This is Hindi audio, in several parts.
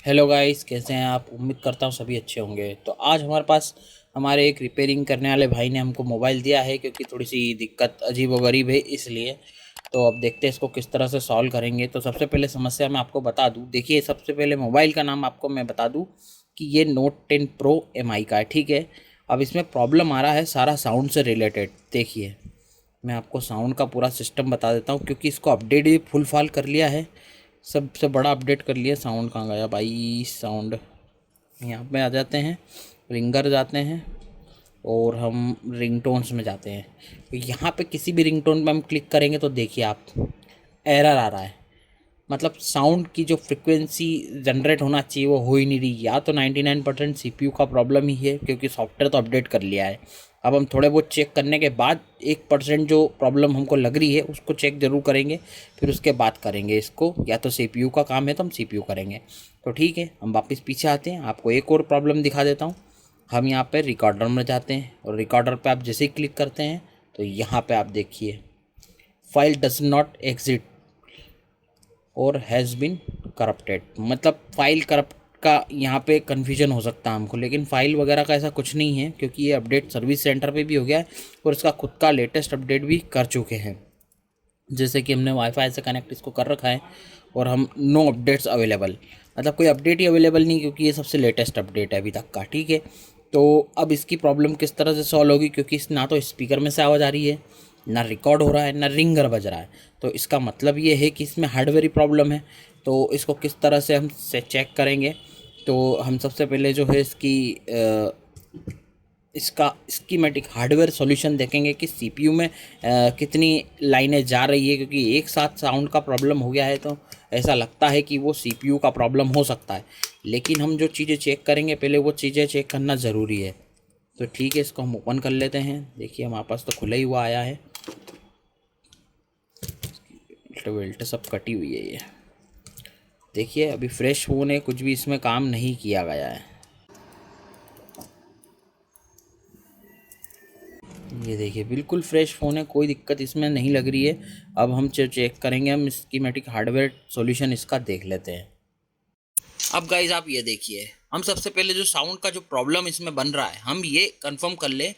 हेलो गाइस, कैसे हैं आप। उम्मीद करता हूँ सभी अच्छे होंगे। तो आज हमारे पास हमारे एक रिपेयरिंग करने वाले भाई ने हमको मोबाइल दिया है, क्योंकि थोड़ी सी दिक्कत अजीब व गरीब है इसलिए। तो अब देखते हैं इसको किस तरह से सॉल्व करेंगे। तो सबसे पहले समस्या मैं आपको बता दूं। देखिए, सबसे पहले मोबाइल का नाम आपको मैं बता दूं कि ये नोट 10 प्रो एमआई का है, ठीक है। अब इसमें प्रॉब्लम आ रहा है सारा साउंड से रिलेटेड। देखिए, मैं आपको साउंड का पूरा सिस्टम बता देता हूँ, क्योंकि इसको अपडेट भी फुल फाल कर लिया है। सबसे बड़ा अपडेट कर लिया। साउंड कहाँ गया भाई? साउंड यहाँ पे आ जाते हैं, रिंगर जाते हैं और हम रिंगटोन्स में जाते हैं। तो यहाँ पे किसी भी रिंगटोन पे हम क्लिक करेंगे तो देखिए आप, एरर आ रहा है। मतलब साउंड की जो फ्रिक्वेंसी जनरेट होना चाहिए वो हो ही नहीं रही। या तो 99% सीपीयू का प्रॉब्लम ही है, क्योंकि सॉफ्टवेयर तो अपडेट कर लिया है। अब हम थोड़े बहुत चेक करने के बाद 1% जो प्रॉब्लम हमको लग रही है उसको चेक ज़रूर करेंगे, फिर उसके बाद करेंगे इसको। या तो सीपीयू का काम है तो हम सीपीयू करेंगे। तो ठीक है, हम वापस पीछे आते हैं, आपको एक और प्रॉब्लम दिखा देता हूँ। हम यहाँ पर रिकॉर्डर में जाते हैं और रिकॉर्डर पर आप जैसे ही क्लिक करते हैं तो यहाँ पर आप देखिए, फाइल डज नॉट एग्जिट और हैज़ बिन करप्टेड। मतलब फाइल करप्ट का यहाँ पे कन्फ्यूजन हो सकता है हमको, लेकिन फ़ाइल वगैरह का ऐसा कुछ नहीं है, क्योंकि ये अपडेट सर्विस सेंटर पे भी हो गया है और इसका खुद का लेटेस्ट अपडेट भी कर चुके हैं। जैसे कि हमने वाईफाई से कनेक्ट इसको कर रखा है और हम नो अपडेट्स अवेलेबल, मतलब कोई अपडेट ही अवेलेबल नहीं, क्योंकि ये सबसे लेटेस्ट अपडेट है अभी तक का, ठीक है। तो अब इसकी प्रॉब्लम किस तरह से सॉल्व होगी, क्योंकि इस ना तो स्पीकर में से आवाज़ आ रही है, ना रिकॉर्ड हो रहा है, ना रिंगर बज रहा है। तो इसका मतलब ये है कि इसमें हार्डवेयर ही प्रॉब्लम है। तो इसको किस तरह से हम से चेक करेंगे, तो हम सबसे पहले जो है इसका स्कीमेटिक हार्डवेयर सॉल्यूशन देखेंगे कि सीपीयू में कितनी लाइनें जा रही है, क्योंकि एक साथ साउंड का प्रॉब्लम हो गया है तो ऐसा लगता है कि वो सीपीयू का प्रॉब्लम हो सकता है। लेकिन हम जो चीज़ें चेक करेंगे पहले वो चीज़ें चेक करना ज़रूरी है। तो ठीक है, इसको हम ओपन कर लेते हैं। देखिए, हमारे पास तो खुला ही हुआ आया है, बेल्ट सब कटी हुई है ये। देखिए, अभी फ्रेश फ़ोन है, कुछ भी इसमें काम नहीं किया गया है। ये देखिए, बिल्कुल फ्रेश फ़ोन है, कोई दिक्कत इसमें नहीं लग रही है। अब हम चेक करेंगे, हम स्कीमेटिक हार्डवेयर सॉल्यूशन इसका देख लेते हैं। अब गाइज आप ये देखिए, हम सबसे पहले जो साउंड का जो प्रॉब्लम इसमें बन रहा है, हम ये कंफर्म कर ले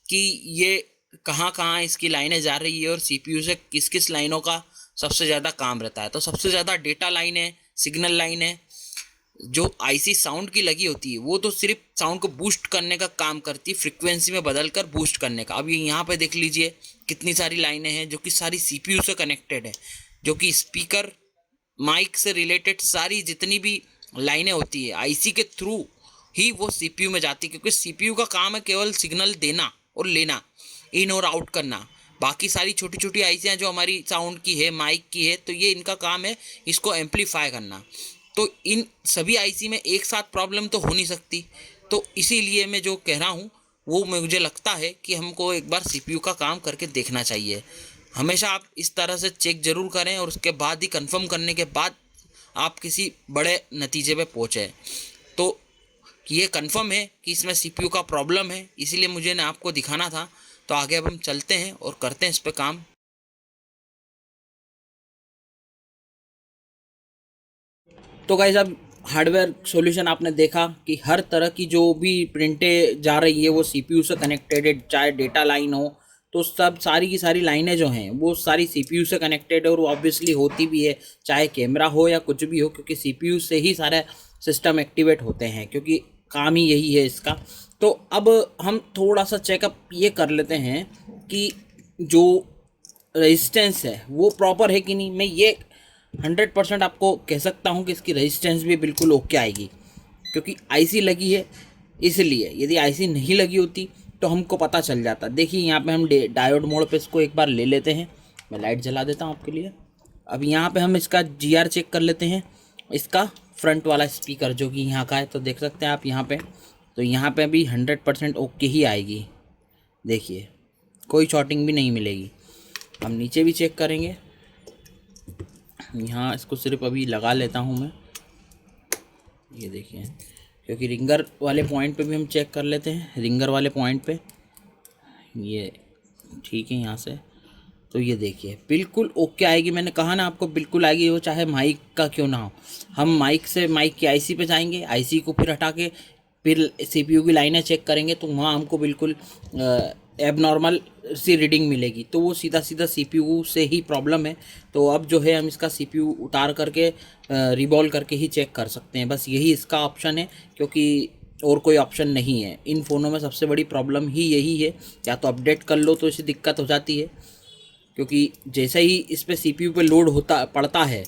कि ये कहाँ कहाँ इसकी लाइनें जा रही है और सीपीयू से किस किस लाइनों का सबसे ज़्यादा काम रहता है। तो सबसे ज़्यादा डेटा लाइन है, सिग्नल लाइन है। जो आईसी साउंड की लगी होती है वो तो सिर्फ साउंड को बूस्ट करने का काम करती है, फ्रीक्वेंसी में बदल कर बूस्ट करने का। अब ये यहाँ पे देख लीजिए कितनी सारी लाइनें हैं जो कि सारी सीपीयू से कनेक्टेड है, जो कि स्पीकर माइक से रिलेटेड सारी जितनी भी लाइनें होती है आईसी के थ्रू ही वो सीपीयू में जाती है, क्योंकि सीपीयू का काम है केवल सिग्नल देना और लेना, इन और आउट करना। बाकी सारी छोटी छोटी आईसियाँ जो हमारी साउंड की है, माइक की है, तो ये इनका काम है इसको एम्पलीफाई करना। तो इन सभी आईसी में एक साथ प्रॉब्लम तो हो नहीं सकती। तो इसीलिए मैं जो कह रहा हूँ वो मुझे लगता है कि हमको एक बार सीपीयू का काम करके देखना चाहिए। हमेशा आप इस तरह से चेक ज़रूर करें और उसके बाद ही कंफर्म करने के बाद आप किसी बड़े नतीजे पे पहुँचे। तो ये कंफर्म है कि इसमें सीपीयू का प्रॉब्लम है, इसीलिए मुझे ना आपको दिखाना था। तो आगे अब हम चलते हैं और करते हैं इस पर काम। तो गाइस, अब हार्डवेयर सॉल्यूशन आपने देखा कि हर तरह की जो भी प्रिंटें जा रही है वो सीपीयू से कनेक्टेड है, चाहे डेटा लाइन हो। तो सब सारी की सारी लाइनें जो हैं वो सारी सीपीयू से कनेक्टेड है, और वो ऑब्वियसली होती भी है, चाहे कैमरा हो या कुछ भी हो, क्योंकि सीपीयू से ही सारे सिस्टम एक्टिवेट होते हैं, क्योंकि काम ही यही है इसका। तो अब हम थोड़ा सा चेकअप ये कर लेते हैं कि जो रेजिस्टेंस है वो प्रॉपर है कि नहीं। मैं ये 100% आपको कह सकता हूँ कि इसकी रेजिस्टेंस भी बिल्कुल ओके आएगी, क्योंकि आईसी लगी है इसलिए। यदि आईसी नहीं लगी होती तो हमको पता चल जाता। देखिए, यहाँ पे हम डायोड मोड पे इसको एक बार ले लेते हैं। मैं लाइट जला देता हूँ आपके लिए। अब यहाँ पे हम इसका जीआर चेक कर लेते हैं, इसका फ्रंट वाला स्पीकर जो कि यहाँ का है। तो देख सकते हैं आप यहाँ पे, तो यहाँ पे भी 100% ओके ही आएगी। देखिए, कोई शॉर्टिंग भी नहीं मिलेगी। हम नीचे भी चेक करेंगे। यहाँ इसको सिर्फ अभी लगा लेता हूँ मैं, ये देखिए, क्योंकि रिंगर वाले पॉइंट पे भी हम चेक कर लेते हैं। रिंगर वाले पॉइंट पे ये ठीक है यहाँ से। तो ये देखिए बिल्कुल ओके आएगी। मैंने कहा ना आपको बिल्कुल आएगी, वो चाहे माइक का क्यों ना हो। हम माइक की आईसी पे जाएंगे, आईसी को फिर हटा के फिर सीपीयू की लाइनें चेक करेंगे तो वहाँ हमको बिल्कुल एबनॉर्मल सी रीडिंग मिलेगी। तो वो सीधा सीधा सीपीयू से ही प्रॉब्लम है। तो अब जो है हम इसका सीपीयू उतार करके रिबॉल करके ही चेक कर सकते हैं, बस यही इसका ऑप्शन है, क्योंकि और कोई ऑप्शन नहीं है। इन फ़ोनों में सबसे बड़ी प्रॉब्लम ही यही है, या तो अपडेट कर लो तो इसे दिक्कत हो जाती है, क्योंकि जैसे ही इस पर सीपीयू पे लोड होता पड़ता है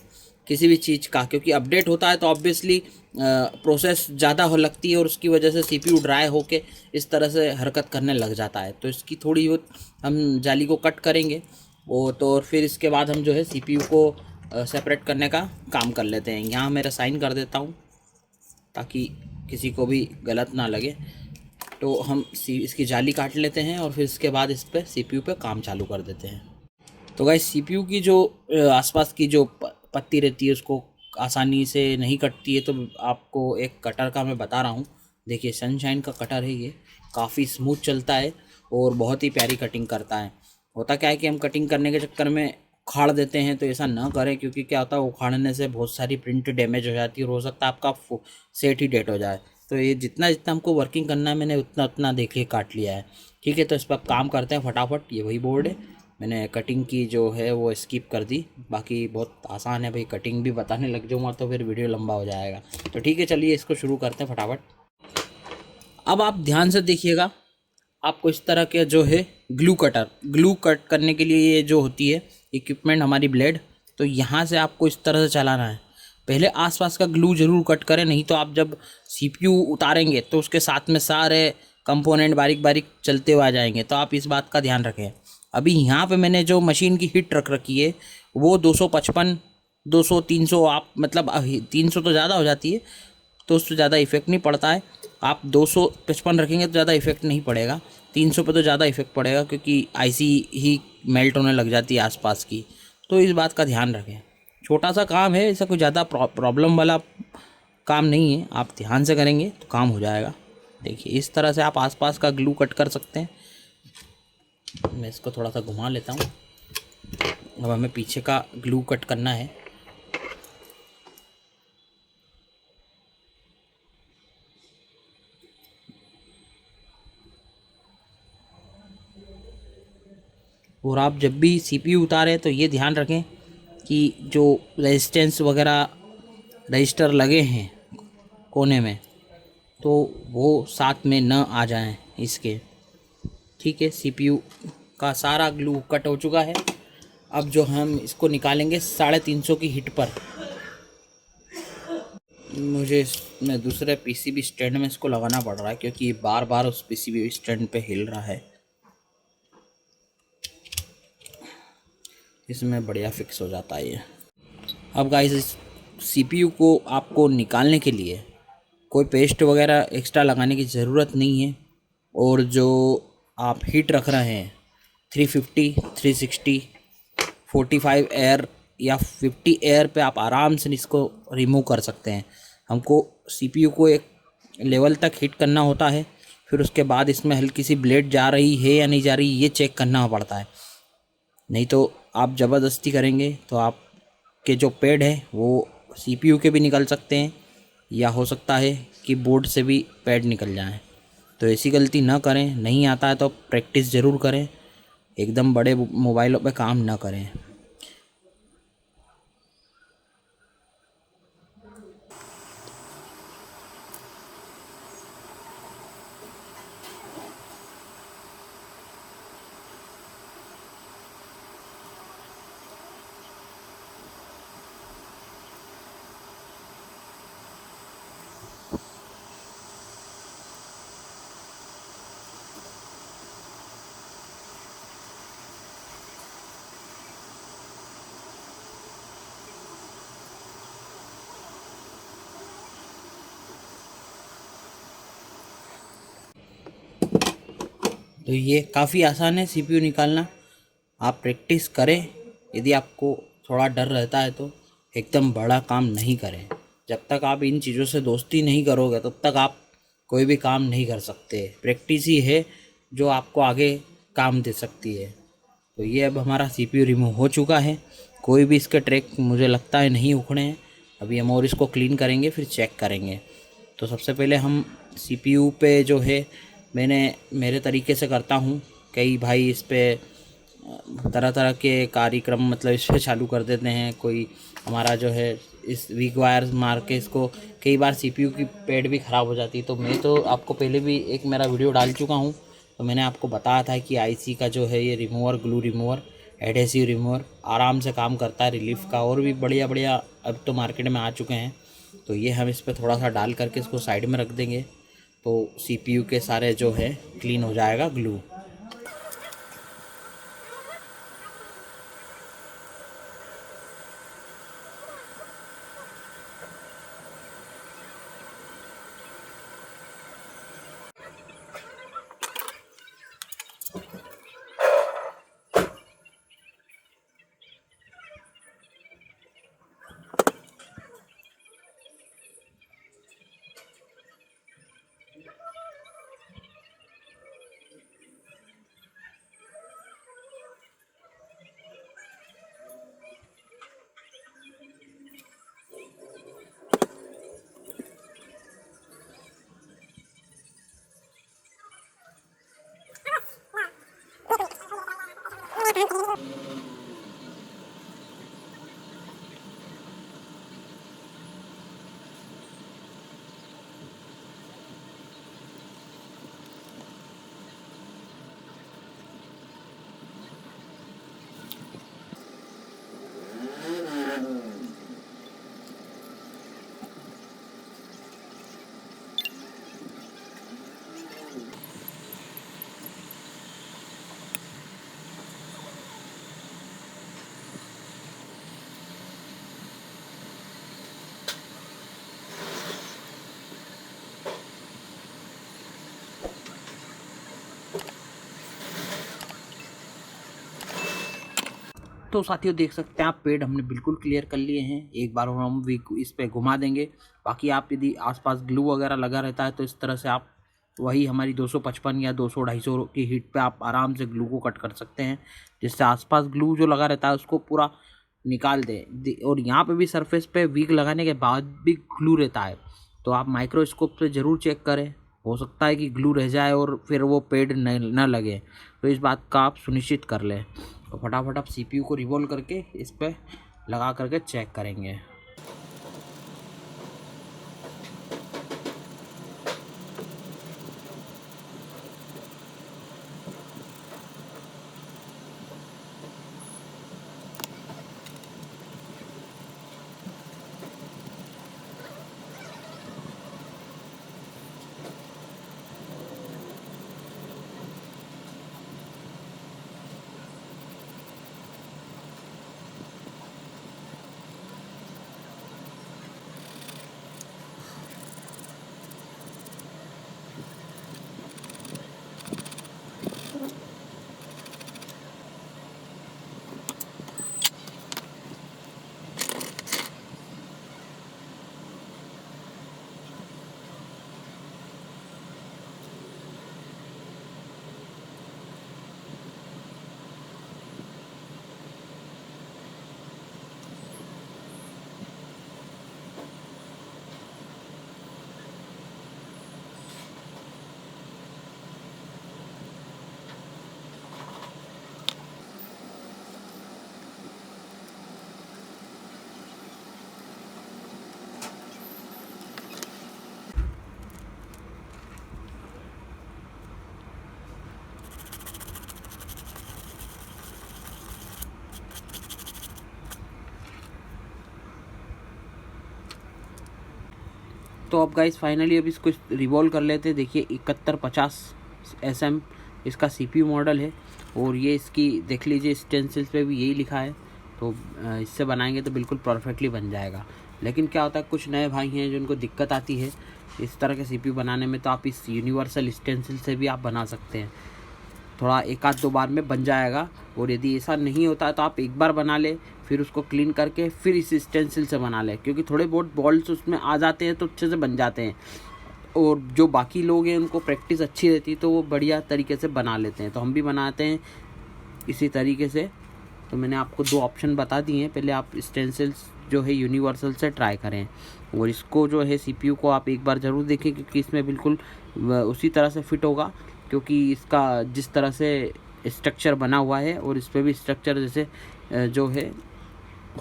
किसी भी चीज़ का, क्योंकि अपडेट होता है तो ऑब्वियसली प्रोसेस ज़्यादा हो लगती है और उसकी वजह से सीपीयू ड्राई होके इस तरह से हरकत करने लग जाता है। तो इसकी थोड़ी बहुत हम जाली को कट करेंगे वो तो, और फिर इसके बाद हम जो है सीपीयू को सेपरेट करने का काम कर लेते हैं। यहाँ मेरा साइन कर देता हूँ ताकि किसी को भी गलत ना लगे। तो हम इसकी जाली काट लेते हैं और फिर इसके बाद इस पर सीपीयू पे काम चालू कर देते हैं। तो गाइस सीपीयू की जो आसपास की जो पत्ती रहती है उसको आसानी से नहीं कटती है, तो आपको एक कटर का मैं बता रहा हूँ। देखिए सनशाइन का कटर है ये, काफ़ी स्मूथ चलता है और बहुत ही प्यारी कटिंग करता है। होता क्या है कि हम कटिंग करने के चक्कर में उखाड़ देते हैं, तो ऐसा ना करें, क्योंकि क्या होता है उखाड़ने से बहुत सारी प्रिंट डैमेज हो जाती है और हो सकता है आपका सेट ही डेट हो जाए। तो ये जितना जितना हमको वर्किंग करना है मैंने उतना उतना देखिए काट लिया है। ठीक है, तो इस पर काम करते हैं फटाफट। ये वही बोर्ड है, मैंने कटिंग की जो है वो स्किप कर दी, बाकी बहुत आसान है भाई। कटिंग भी बताने लग जाऊँगा तो फिर वीडियो लंबा हो जाएगा। तो ठीक है, चलिए इसको शुरू करते हैं फटाफट। अब आप ध्यान से देखिएगा, आपको इस तरह के जो है ग्लू कट करने के लिए ये जो होती है इक्विपमेंट हमारी ब्लेड, तो यहाँ से आपको इस तरह से चलाना है। पहले आसपास का ग्लू ज़रूर कट करें, नहीं तो आप जब सीपीयू उतारेंगे तो उसके साथ में सारे कंपोनेंट बारीक बारीक चलते हुए आ जाएंगे। तो आप इस बात का ध्यान रखें। अभी यहाँ पे मैंने जो मशीन की हीट रख रखी है वो 255 200 300, आप मतलब 300 तो ज़्यादा हो जाती है, तो उससे ज़्यादा इफेक्ट नहीं पड़ता है। आप 255 रखेंगे तो ज़्यादा इफेक्ट नहीं पड़ेगा, 300 पे तो ज़्यादा इफेक्ट पड़ेगा, क्योंकि आईसी ही मेल्ट होने लग जाती है आसपास की। तो इस बात का ध्यान रखें। छोटा सा काम है, ऐसा कोई ज़्यादा प्रॉब्लम वाला काम नहीं है, आप ध्यान से करेंगे तो काम हो जाएगा। देखिए इस तरह से आप आसपास का ग्लू कट कर सकते हैं। मैं इसको थोड़ा सा घुमा लेता हूँ। अब हमें पीछे का ग्लू कट करना है। और आप जब भी सीपीयू उतारें तो ये ध्यान रखें कि जो रेजिस्टेंस वगैरह रजिस्टर लगे हैं कोने में, तो वो साथ में न आ जाएं इसके। ठीक है, सीपीयू का सारा ग्लू कट हो चुका है। अब जो हम इसको निकालेंगे 350 की हिट पर। मुझे इसमें दूसरे पीसीबी स्टैंड में इसको लगाना पड़ रहा है, क्योंकि बार बार उस पीसीबी स्टैंड पे हिल रहा है। इसमें बढ़िया फिक्स हो जाता है ये। अब गाइस इस सीपीयू को आपको निकालने के लिए कोई पेस्ट वगैरह एक्स्ट्रा लगाने की ज़रूरत नहीं है। और जो आप हीट रख रहे हैं 350 360 45 एयर या 50 एयर पे आप आराम से इसको रिमूव कर सकते हैं। हमको सीपीयू को एक लेवल तक हीट करना होता है, फिर उसके बाद इसमें हल्की सी ब्लेड जा रही है या नहीं जा रही ये चेक करना पड़ता है। नहीं तो आप ज़बरदस्ती करेंगे तो आपके जो पैड है वो सीपीयू के भी निकल सकते हैं, या हो सकता है कि बोर्ड से भी पैड निकल जाएं। तो ऐसी गलती ना करें। नहीं आता है तो प्रैक्टिस ज़रूर करें, एकदम बड़े मोबाइलों पे काम ना करें। तो ये काफ़ी आसान है सीपीयू निकालना, आप प्रैक्टिस करें। यदि आपको थोड़ा डर रहता है तो एकदम बड़ा काम नहीं करें। जब तक आप इन चीज़ों से दोस्ती नहीं करोगे तब तक आप कोई भी काम नहीं कर सकते। प्रैक्टिस ही है जो आपको आगे काम दे सकती है। तो ये अब हमारा CPU रिमूव हो चुका है। कोई भी इसके ट्रैक मुझे लगता है नहीं उखड़े हैं। अभी हम और इसको क्लीन करेंगे, फिर चेक करेंगे। तो सबसे पहले हम CPU पे जो है, मैंने मेरे तरीके से करता हूँ। कई भाई इस पर तरह तरह के कार्यक्रम मतलब इस पर चालू कर देते हैं। कोई हमारा जो है इस वीक वायर मार के इसको, कई बार CPU की पैड भी ख़राब हो जाती है। तो मैं तो आपको पहले भी एक मेरा वीडियो डाल चुका हूँ, तो मैंने आपको बताया था कि IC का जो है ये remover, glue remover, adhesive remover आराम से काम करता है। रिलीफ का और भी बढ़िया बढ़िया अब तो मार्केट में आ चुके हैं। तो ये हम इस पर थोड़ा सा डाल करके इसको साइड में रख देंगे, तो CPU के सारे जो है क्लीन हो जाएगा ग्लू। तो साथियों देख सकते हैं आप, पेड़ हमने बिल्कुल क्लियर कर लिए हैं। एक बार हम भी इस पे घुमा देंगे। बाकी आप यदि आसपास ग्लू वगैरह लगा रहता है तो इस तरह से आप वही हमारी 255 या 200-250 की हीट पे आप आराम से ग्लू को कट कर सकते हैं, जिससे आसपास ग्लू जो लगा रहता है उसको पूरा निकाल दें। और यहाँ पे भी सरफेस पे वीक लगाने के बाद भी ग्लू रहता है, तो आप माइक्रोस्कोप से ज़रूर चेक करें। हो सकता है कि ग्लू रह जाए और फिर वो पेड़ न लगे, तो इस बात का आप सुनिश्चित कर लें। तो फटाफट आप CPU को रिवॉल्व करके इस पर लगा करके चेक करेंगे। तो अब गाइस फाइनली अब इसको रिवॉल्व कर लेते हैं। देखिए 7150 SM इसका CPU मॉडल है, और ये इसकी देख लीजिए स्टेंसिल्स पे भी यही लिखा है। तो इससे बनाएंगे तो बिल्कुल परफेक्टली बन जाएगा। लेकिन क्या होता है, कुछ नए भाई हैं जिनको दिक्कत आती है इस तरह के CPU बनाने में, तो आप इस यूनिवर्सल स्टेंसिल से भी आप बना सकते हैं। थोड़ा एक आध दो बार में बन जाएगा। और यदि ऐसा नहीं होता है तो आप एक बार बना ले, फिर उसको क्लीन करके फिर इस स्टेंसिल से बना ले, क्योंकि थोड़े बहुत बॉल्स उसमें आ जाते हैं तो अच्छे से बन जाते हैं। और जो बाकी लोग हैं उनको प्रैक्टिस अच्छी रहती है तो वो बढ़िया तरीके से बना लेते हैं। तो हम भी बनाते हैं इसी तरीके से। तो मैंने आपको 2 ऑप्शन बता दिए हैं, पहले आप स्टेंसिल्स जो है यूनिवर्सल से ट्राई करें, और इसको जो है CPU को आप एक बार ज़रूर देखें, क्योंकि इसमें बिल्कुल उसी तरह से फिट होगा, क्योंकि इसका जिस तरह से स्ट्रक्चर बना हुआ है और इस पर भी स्ट्रक्चर जैसे जो है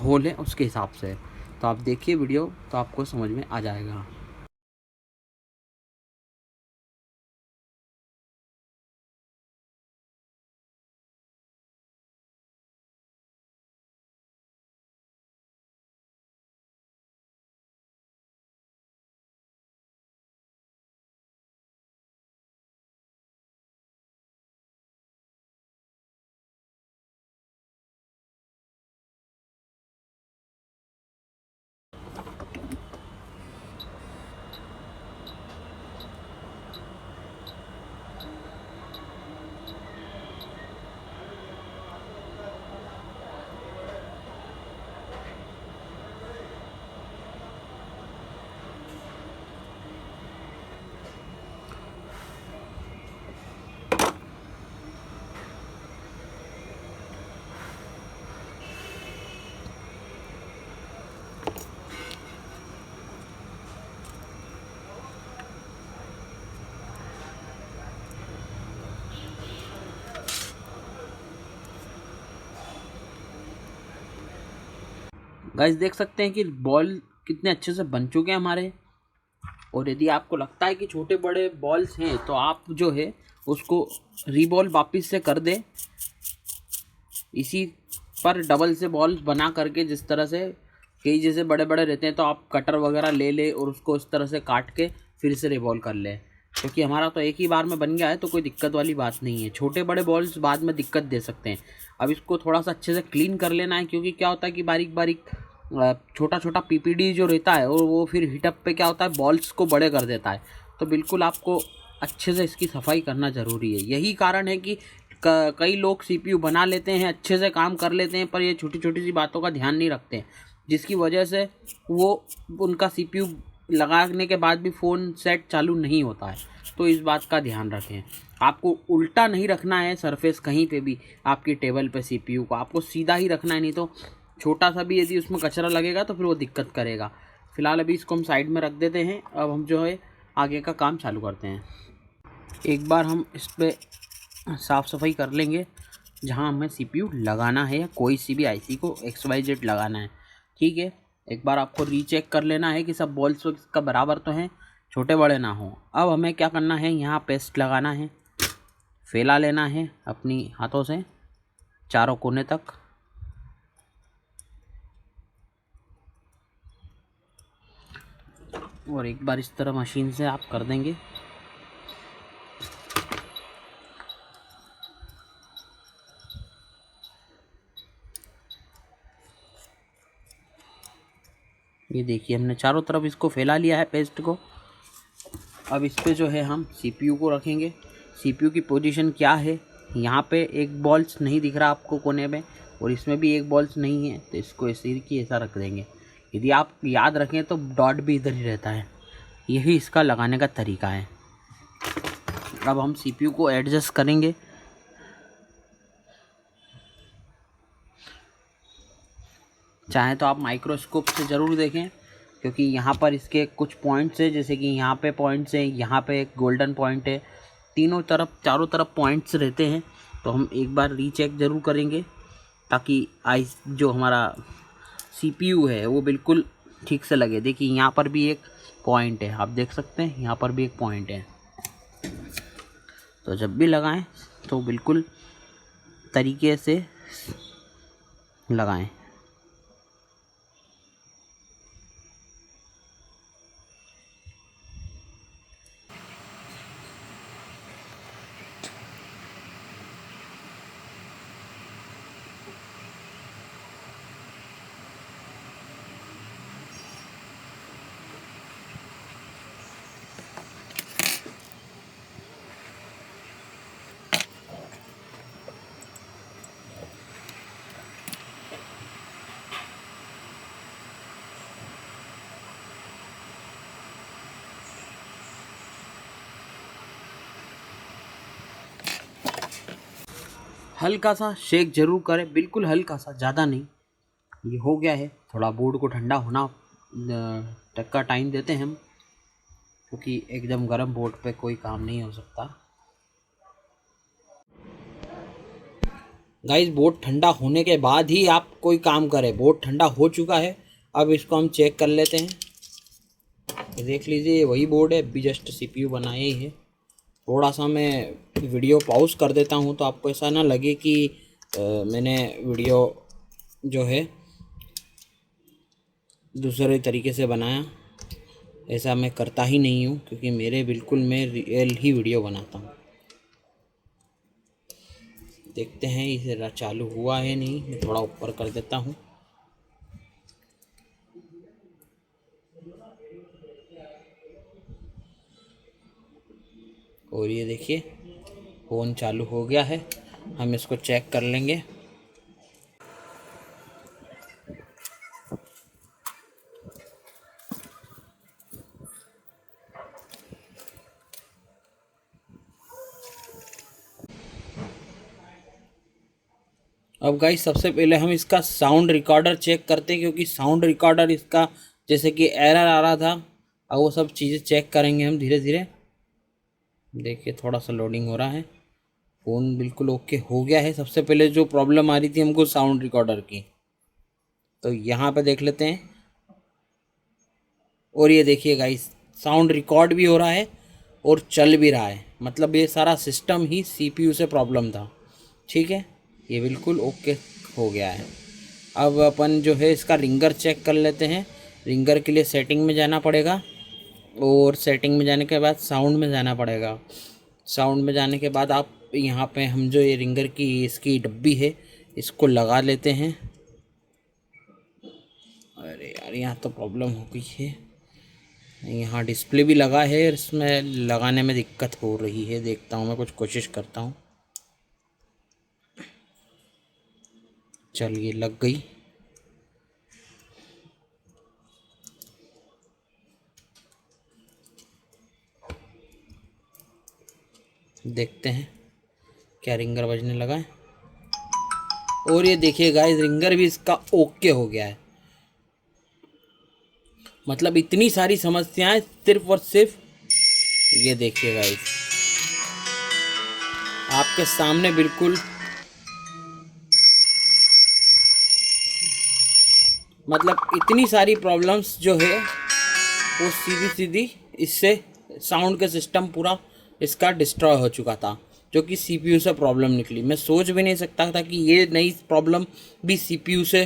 होल है उसके हिसाब से। तो आप देखिए वीडियो तो आपको समझ में आ जाएगा। गाइस देख सकते हैं कि बॉल कितने अच्छे से बन चुके हैं हमारे। और यदि आपको लगता है कि छोटे बड़े बॉल्स हैं तो आप जो है उसको रीबॉल वापस से कर दें, इसी पर डबल से बॉल बना करके। जिस तरह से कई जैसे बड़े बड़े रहते हैं तो आप कटर वगैरह ले ले और उसको इस तरह से काट के फिर से रिवॉल्व कर ले, क्योंकि हमारा तो एक ही बार में बन गया है तो कोई दिक्कत वाली बात नहीं है। छोटे बड़े बॉल्स बाद में दिक्कत दे सकते हैं। अब इसको थोड़ा सा अच्छे से क्लीन कर लेना है, क्योंकि क्या होता है कि बारीक बारीक छोटा छोटा PPD जो रहता है और वो फिर हीटअप पे क्या होता है बॉल्स को बड़े कर देता है। तो बिल्कुल आपको अच्छे से इसकी सफाई करना ज़रूरी है। यही कारण है कि कई लोग CPU बना लेते हैं, अच्छे से काम कर लेते हैं, पर ये छोटी छोटी सी बातों का ध्यान नहीं रखते हैं, जिसकी वजह से वो उनका CPU लगाने के बाद भी फ़ोन सेट चालू नहीं होता है। तो इस बात का ध्यान रखें। आपको उल्टा नहीं रखना है सरफेस कहीं पे भी आपकी टेबल पे CPU को, आपको सीधा ही रखना है, नहीं तो छोटा सा भी यदि उसमें कचरा लगेगा तो फिर वो दिक्कत करेगा। फिलहाल अभी इसको हम साइड में रख देते हैं। अब हम जो है आगे का काम चालू करते हैं। एक बार हम इस पर साफ़ सफाई कर लेंगे जहां हमें CPU लगाना है या कोई सी भी IC को XYZ लगाना है। ठीक है, एक बार आपको रीचेक कर लेना है कि सब बॉल्स का बराबर तो हैं, छोटे बड़े ना हो। अब हमें क्या करना है, यहाँ पेस्ट लगाना है, फैला लेना है अपनी हाथों से चारों कोने तक। और एक बार इस तरह मशीन से आप कर देंगे। ये देखिए हमने चारों तरफ इसको फैला लिया है पेस्ट को। अब इस पे जो है हम CPU को रखेंगे। CPU की पोजीशन क्या है, यहाँ पे एक बॉल्स नहीं दिख रहा आपको कोने में, और इसमें भी एक बॉल्स नहीं है, तो इसको ऐसे की ऐसा रख देंगे। यदि आप याद रखें तो डॉट भी इधर ही रहता है। यही इसका लगाने का तरीका है। अब हम CPU को एडजस्ट करेंगे। चाहे तो आप माइक्रोस्कोप से ज़रूर देखें, क्योंकि यहाँ पर इसके कुछ पॉइंट्स हैं, जैसे कि यहाँ पे पॉइंट्स हैं, यहाँ पे एक गोल्डन पॉइंट है, तीनों तरफ चारों तरफ पॉइंट्स रहते हैं। तो हम एक बार रीचेक ज़रूर करेंगे ताकि जो हमारा CPU है वो बिल्कुल ठीक से लगे। देखिए यहाँ पर भी एक पॉइंट है, आप देख सकते हैं यहाँ पर भी एक पॉइंट है। तो जब भी लगाएं तो बिल्कुल तरीके से लगाएं। हल्का सा शेक जरूर करें, बिल्कुल हल्का सा, ज़्यादा नहीं। ये हो गया है। थोड़ा बोर्ड को ठंडा होना तक का टाइम देते हैं हम, क्योंकि एकदम गर्म बोर्ड पे कोई काम नहीं हो सकता। गाइस बोर्ड ठंडा होने के बाद ही आप कोई काम करें। बोर्ड ठंडा हो चुका है, अब इसको हम चेक कर लेते हैं। ये देख लीजिए, ये वही बोर्ड है, अभी जस्ट सीपीयू बनाया ही है। थोड़ा सा मैं वीडियो पॉज कर देता हूँ तो आपको ऐसा ना लगे कि मैंने वीडियो जो है दूसरे तरीके से बनाया। ऐसा मैं करता ही नहीं हूँ, क्योंकि मेरे बिल्कुल मैं रियल ही वीडियो बनाता हूँ। देखते हैं इसे चालू हुआ है नहीं, मैं थोड़ा ऊपर कर देता हूँ। और ये देखिए फ़ोन चालू हो गया है। हम इसको चेक कर लेंगे। अब गाइस सबसे पहले हम इसका साउंड रिकॉर्डर चेक करते हैं, क्योंकि साउंड रिकॉर्डर इसका जैसे कि एरर आ रहा था। अब वो सब चीज़ें चेक करेंगे हम धीरे धीरे। देखिए थोड़ा सा लोडिंग हो रहा है। फ़ोन बिल्कुल ओके हो गया है। सबसे पहले जो प्रॉब्लम आ रही थी हमको साउंड रिकॉर्डर की, तो यहाँ पे देख लेते हैं। और ये देखिए गाइस, साउंड रिकॉर्ड भी हो रहा है और चल भी रहा है। मतलब ये सारा सिस्टम ही सीपीयू से प्रॉब्लम था। ठीक है, ये बिल्कुल ओके हो गया है। अब अपन जो है इसका रिंगर चेक कर लेते हैं। रिंगर के लिए सेटिंग में जाना पड़ेगा, और सेटिंग में जाने के बाद साउंड में जाना पड़ेगा। साउंड में जाने के बाद आप यहाँ पे हम जो ये रिंगर की इसकी डब्बी है इसको लगा लेते हैं। अरे यार, यहाँ तो प्रॉब्लम हो गई है। यहाँ डिस्प्ले भी लगा है, इसमें लगाने में दिक्कत हो रही है। देखता हूँ मैं, कुछ कोशिश करता हूँ। चलिए लग गई। देखते हैं क्या रिंगर बजने लगा है। और ये देखिए गाइस, रिंगर भी इसका ओके हो गया है। मतलब इतनी सारी समस्याएं सिर्फ और सिर्फ, ये देखिए गाइस आपके सामने बिल्कुल, मतलब इतनी सारी प्रॉब्लम्स जो है वो सीधी सीधी इससे साउंड का सिस्टम पूरा इसका डिस्ट्रॉय हो चुका था, जो कि सीपीयू से प्रॉब्लम निकली। मैं सोच भी नहीं सकता था कि ये नई प्रॉब्लम भी सीपीयू से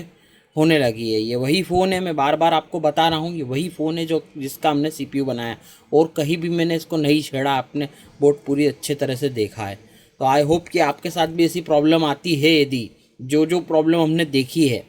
होने लगी है। ये वही फ़ोन है, मैं बार बार आपको बता रहा हूँ, ये वही फ़ोन है जो जिसका हमने सीपीयू बनाया, और कहीं भी मैंने इसको नहीं छेड़ा। आपने बोर्ड पूरी अच्छे तरह से देखा है। तो आई होप कि आपके साथ भी ऐसी प्रॉब्लम आती है। यदि जो जो प्रॉब्लम हमने देखी है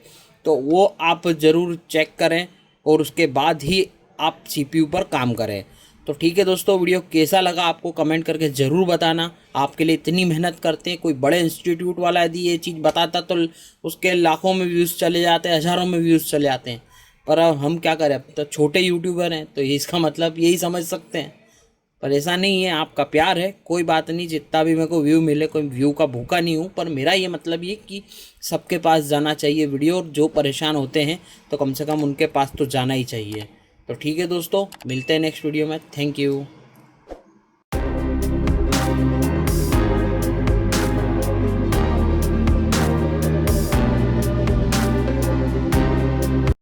तो वो आप ज़रूर चेक करें, और उसके बाद ही आप सीपीयू पर काम करें। तो ठीक है दोस्तों, वीडियो कैसा लगा आपको कमेंट करके ज़रूर बताना। आपके लिए इतनी मेहनत करते हैं, कोई बड़े इंस्टीट्यूट वाला यदि ये चीज़ बताता तो उसके लाखों में व्यूज़ चले जाते हैं, हज़ारों में व्यूज़ चले जाते हैं। पर अब हम क्या करें, अब तो छोटे यूट्यूबर हैं, तो इसका मतलब यही समझ सकते हैं। पर ऐसा नहीं है, आपका प्यार है, कोई बात नहीं। जितना भी मेरे को व्यू मिले, कोई व्यू का भूखा नहीं हूँ। पर मेरा ये मतलब ये कि सबके पास जाना चाहिए वीडियो, और जो परेशान होते हैं तो कम से कम उनके पास तो जाना ही चाहिए। तो ठीक है दोस्तों, मिलते हैं नेक्स्ट वीडियो में। Thank you.